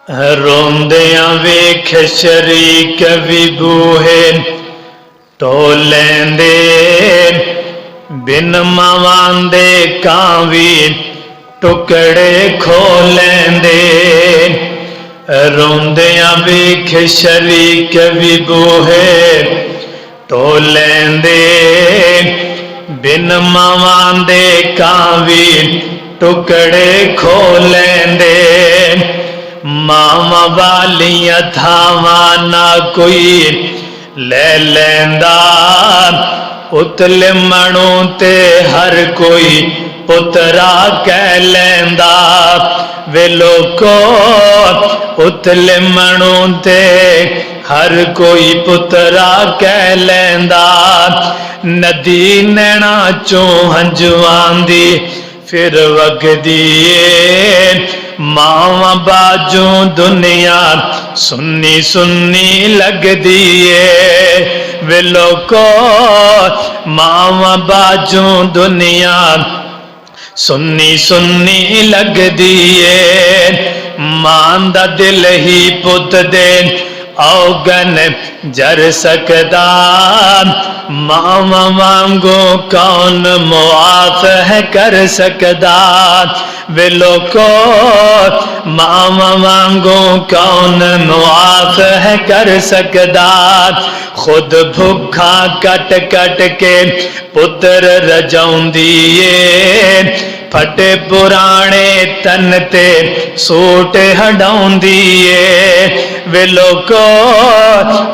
रोंदियां वेख शरीक भी बूहे टोलेंदे, बिन मावां दे कां भी टुकड़े खोलेंदे। रोंदियां वेख शरीक भी बूहे टोलेंदे, बिन मावां दे कां भी टुकड़े खोलेंदे। मावां वालियां थावां ना कोई ले लेंदा, उतले मणु ते हर कोई पुत्रा कह लेंदा। वे लोको उतले मणु ते हर कोई पुत्रा कह लेंदा। नदी नैना चों हंजुआं दी फिर वगदी ए, मावां बाजू दुनिया सुन्नी सुन्नी लगदी ए। वे लोको मावां बाजू दुनिया सुन्नी सुन्नी लगदी ए। मां दा दिल ही पुत दे औगन जर सकदा, मावां वांगू कौन मुआफ है कर सकदा। वे लोको मावां वांगू कौन मुआफ है कर सकदा। खुद भुखा कट कट के पुत्र रजाउंदी ए, फटे पुराने तन ते सूट हटाउंदी ए। वे लोको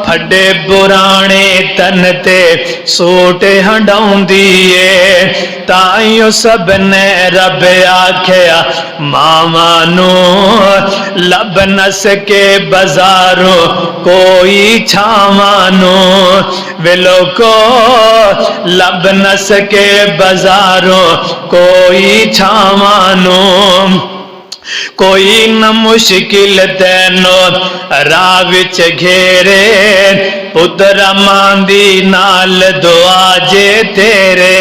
फटे पुराने तन ते सूट हटाउंदी ए। ताइयों सब ने रब आख्या मावां नू लब न सके बाजारों कोई छावां नू। वे लोको लब न सके बाजारों कोई छावां नू। कोई न मुश्किल तैनो राह विच घेरे, पुत्रा मां दी नाल दुआ जे तेरे।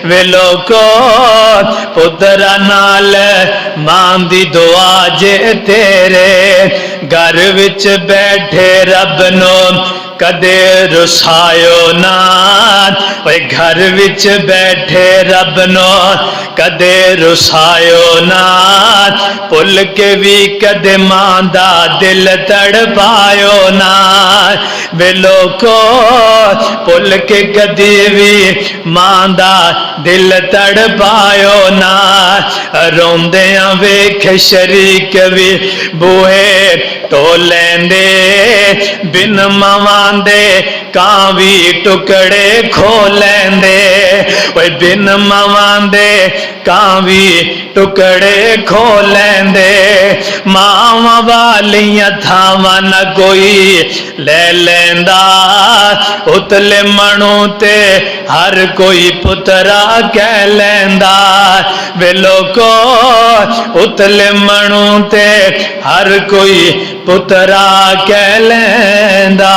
वे लोको पुत्रा नाल मां दी दुआ जे तेरे। घर विच बैठे रब नो कदे रुसायो ना, घर विच बैठे रब नो कदे रुसायो ना। भुल के भी कदे मां दा दिल तड़पायो ना। वे लोको भुल के कदे भी मां दा दिल तड़पायो ना। रोंदियां वेख शरीक भी बूहे टोलेंदे, बिन मावां दे कां भी टुकड़े खोलेंदे। ओए बिन मावां दे कां भी टुकड़े खोलेंदे। मावां वालियां थावां न कोई ले लेंदा, उतले मणु ते हर कोई पुत्रा कह लेंदा। वे लोको उतले मणु ते हर कोई पुत्रा कह लेंदा।